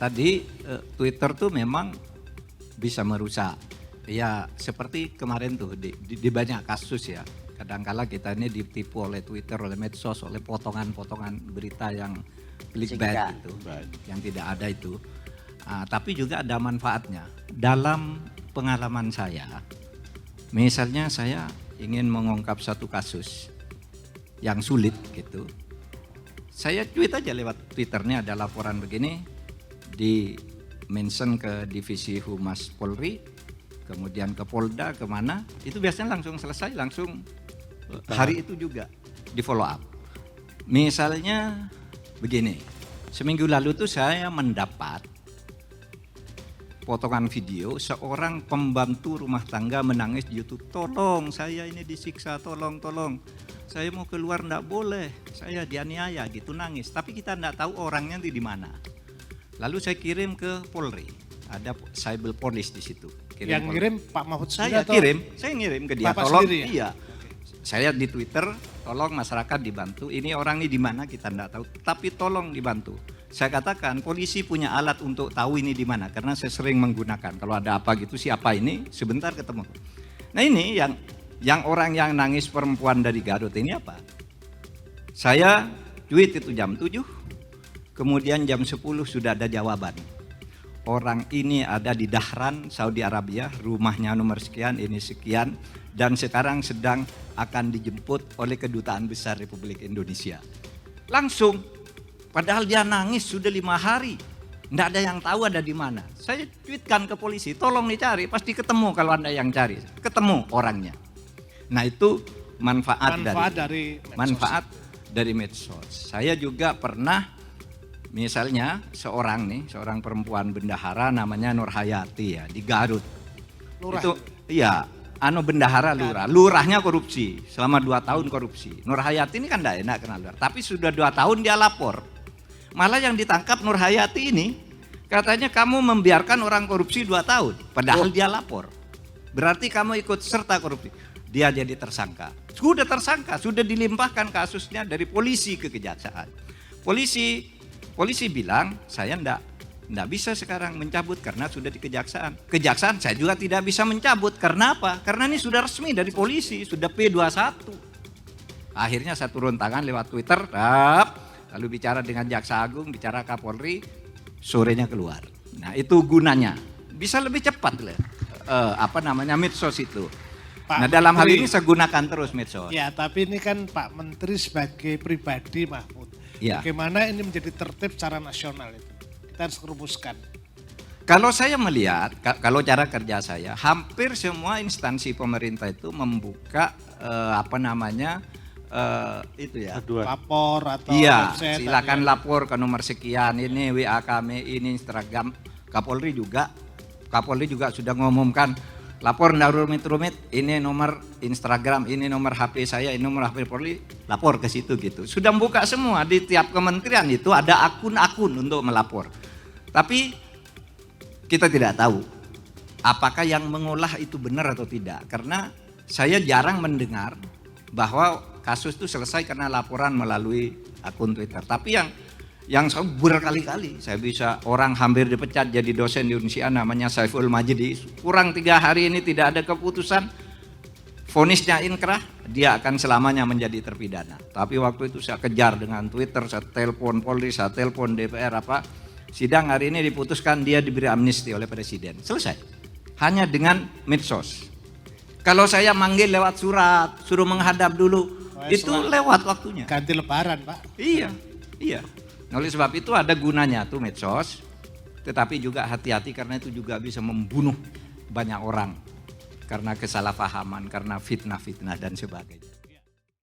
tadi Twitter tuh memang bisa merusak. Ya seperti kemarin tuh di banyak kasus ya. Kadangkala kita ini ditipu oleh Twitter, oleh medsos, oleh potongan-potongan berita yang clickbait itu, yang tidak ada itu. Tapi juga ada manfaatnya. Dalam pengalaman saya, misalnya saya ingin mengungkap satu kasus yang sulit gitu. Saya tweet aja lewat Twitternya, ada laporan begini, di mention ke Divisi Humas Polri, kemudian ke Polda, kemana, itu biasanya langsung selesai, langsung hari itu juga di follow up. Misalnya begini, seminggu lalu tuh saya mendapat potongan video seorang pembantu rumah tangga menangis di YouTube, tolong saya ini disiksa, tolong, saya mau keluar enggak boleh, saya dianiaya gitu, nangis, tapi kita enggak tahu orangnya di mana. Lalu saya kirim ke Polri, ada cyber police di situ. Yang ngirim Pak Mahfud saya ngirim ke dia, Bapak tolong sendiri ya? Iya. Saya di Twitter, tolong masyarakat dibantu, ini orang ini di mana kita enggak tahu, tapi tolong dibantu. Saya katakan polisi punya alat untuk tahu ini di mana, karena saya sering menggunakan. Kalau ada apa gitu, siapa ini, sebentar ketemu. Nah ini yang orang yang nangis perempuan dari Garut ini apa? Saya tweet itu jam 7, kemudian jam 10 sudah ada jawaban. Orang ini ada di Dahran, Saudi Arabia, rumahnya nomor sekian, ini sekian, dan sekarang sedang akan dijemput oleh Kedutaan Besar Republik Indonesia. Langsung. Padahal dia nangis sudah 5 hari. Nggak ada yang tahu ada di mana. Saya tweetkan ke polisi, tolong dicari, pasti ketemu kalau Anda yang cari. Ketemu orangnya. Nah itu manfaat dari medsos. Saya juga pernah, misalnya seorang perempuan bendahara namanya Nur Hayati ya, di Garut. Lurah. Itu iya, bendahara lurah. Lurahnya korupsi, selama 2 tahun korupsi. Nur Hayati ini kan enggak enak kenal lurah, tapi sudah 2 tahun dia lapor. Malah yang ditangkap Nur Hayati ini, katanya kamu membiarkan orang korupsi 2 tahun, padahal dia lapor. Berarti kamu ikut serta korupsi. Dia jadi tersangka. Sudah tersangka, sudah dilimpahkan kasusnya dari polisi ke kejaksaan. Polisi bilang, saya enggak bisa sekarang mencabut karena sudah di kejaksaan. Kejaksaan saya juga tidak bisa mencabut. Karena apa? Karena ini sudah resmi dari polisi, sudah P21. Akhirnya saya turun tangan lewat Twitter, lalu bicara dengan Jaksa Agung, bicara Kapolri, sorenya keluar. Nah itu gunanya, bisa lebih cepat medsos itu. Nah dalam hal ini saya gunakan terus medsos. Ya tapi ini kan Pak Menteri sebagai pribadi Mahfud. Ya. Bagaimana ini menjadi tertib secara nasional itu? Kita harus rumuskan. Kalau saya melihat, kalau cara kerja saya, hampir semua instansi pemerintah itu membuka itu ya. Lapor atau iya, silakan lapor ke nomor sekian, ini WA kami, ini Instagram. Kapolri juga sudah mengumumkan, lapor nggak rumit-rumit, ini nomor Instagram, ini nomor HP saya, ini nomor HP Polri, lapor ke situ gitu. Sudah buka semua, di tiap kementerian itu ada akun-akun untuk melapor. Tapi kita tidak tahu apakah yang mengolah itu benar atau tidak. Karena saya jarang mendengar bahwa kasus itu selesai karena laporan melalui akun Twitter. Tapi yang berkali-kali saya bisa, orang hampir dipecat jadi dosen di Unsia namanya Saiful Majdi. Kurang 3 hari ini tidak ada keputusan, vonisnya inkrah, dia akan selamanya menjadi terpidana. Tapi waktu itu saya kejar dengan Twitter, saya telepon Polri, saya telepon DPR sidang hari ini diputuskan dia diberi amnesti oleh Presiden. Selesai. Hanya dengan medsos. Kalau saya manggil lewat surat, suruh menghadap dulu, itu lewat waktunya. Ganti lebaran Pak. Iya. Oleh sebab itu ada gunanya tuh medsos, tetapi juga hati-hati karena itu juga bisa membunuh banyak orang. Karena kesalahpahaman, karena fitnah-fitnah dan sebagainya.